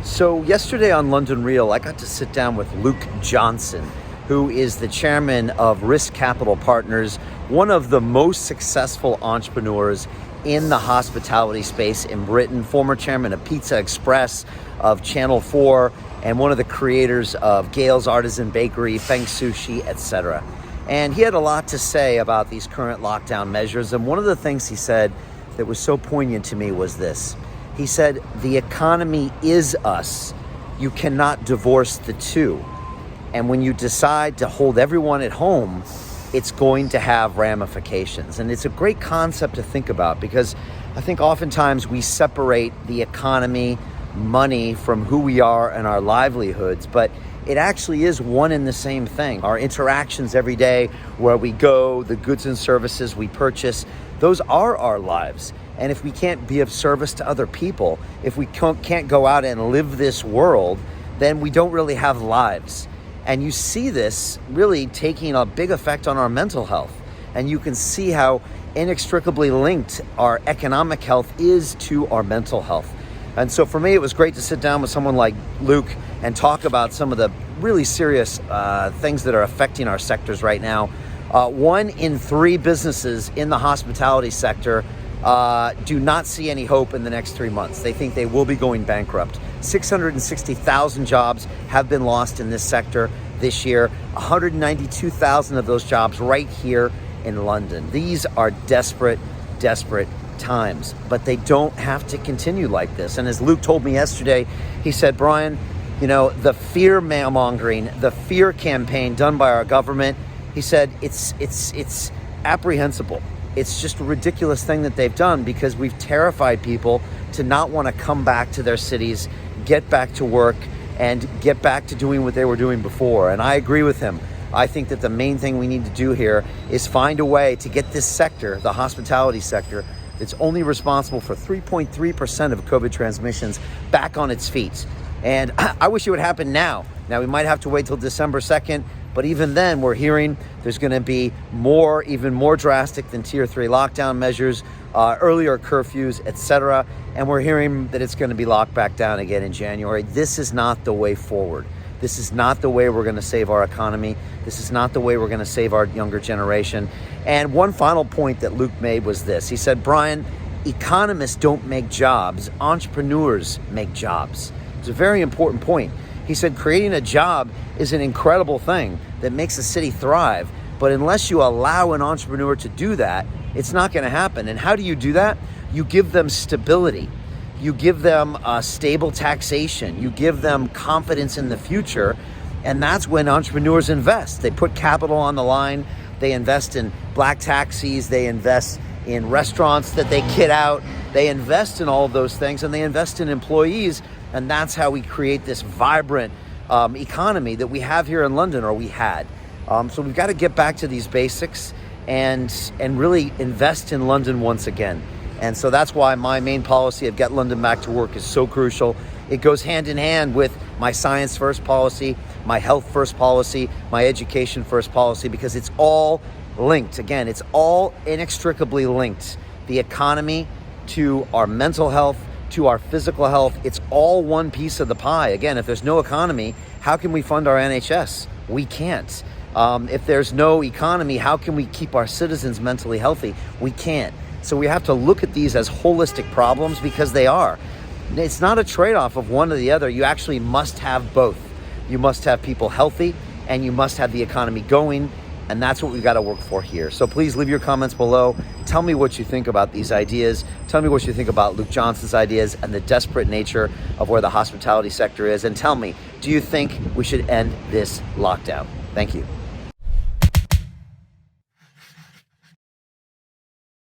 So yesterday on London Real, I got to sit down with Luke Johnson, who is the chairman of Risk Capital Partners, one of the most successful entrepreneurs in the hospitality space in Britain, former chairman of Pizza Express, of Channel 4, and one of the creators of Gail's Artisan Bakery, Feng Sushi, etc. And he had a lot to say about these current lockdown measures. And one of the things he said that was so poignant to me was this. He said, the economy is us. You cannot divorce the two. And when you decide to hold everyone at home, it's going to have ramifications. And it's a great concept to think about because I think oftentimes we separate the economy, money from who we are and our livelihoods, but it actually is one and the same thing. Our interactions every day, where we go, the goods and services we purchase, those are our lives. And if we can't be of service to other people, if we can't go out and live this world, then we don't really have lives. And you see this really taking a big effect on our mental health. And you can see how inextricably linked our economic health is to our mental health. And so for me, it was great to sit down with someone like Luke and talk about some of the really serious things that are affecting our sectors right now. 1 in 3 businesses in the hospitality sector do not see any hope in the next 3 months. They think they will be going bankrupt. 660,000 jobs have been lost in this sector this year. 192,000 of those jobs right here in London. These are desperate, desperate times, but they don't have to continue like this. And as Luke told me yesterday, he said, Brian, you know, the fear mongering, the fear campaign done by our government, he said, it's apprehensible. It's just a ridiculous thing that they've done because we've terrified people to not want to come back to their cities, get back to work, and get back to doing what they were doing before. And I agree with him. I think that the main thing we need to do here is find a way to get this sector, the hospitality sector, that's only responsible for 3.3% of COVID transmissions, back on its feet. And I wish it would happen now. Now, we might have to wait till December 2nd, but even then, we're hearing there's going to be even more drastic than Tier 3 lockdown measures, earlier curfews, etc. And we're hearing that it's going to be locked back down again in January. This is not the way forward. This is not the way we're going to save our economy. This is not the way we're going to save our younger generation. And one final point that Luke made was this. He said, Brian, economists don't make jobs. Entrepreneurs make jobs. It's a very important point. He said, creating a job is an incredible thing that makes a city thrive. But unless you allow an entrepreneur to do that, it's not going to happen. And how do you do that? You give them stability. You give them stable taxation. You give them confidence in the future. And that's when entrepreneurs invest. They put capital on the line. They invest in black taxis. They invest in restaurants that they kit out. They invest in all of those things, and they invest in employees. And that's how we create this vibrant economy that we have here in London, or we had. So we've got to get back to these basics and really invest in London once again. And so that's why my main policy of Get London Back to Work is so crucial. It goes hand in hand with my science first policy, my health first policy, my education first policy, because it's all linked. Again, it's all inextricably linked. The economy to our mental health, to our physical health, it's all one piece of the pie. Again, if there's no economy, how can we fund our NHS? We can't. If there's no economy, how can we keep our citizens mentally healthy? We can't. So we have to look at these as holistic problems because they are. It's not a trade-off of one or the other. You actually must have both. You must have people healthy and you must have the economy going. And that's what we've got to work for here. So please leave your comments below. Tell me what you think about these ideas. Tell me what you think about Luke Johnson's ideas and the desperate nature of where the hospitality sector is. And tell me, do you think we should end this lockdown? Thank you.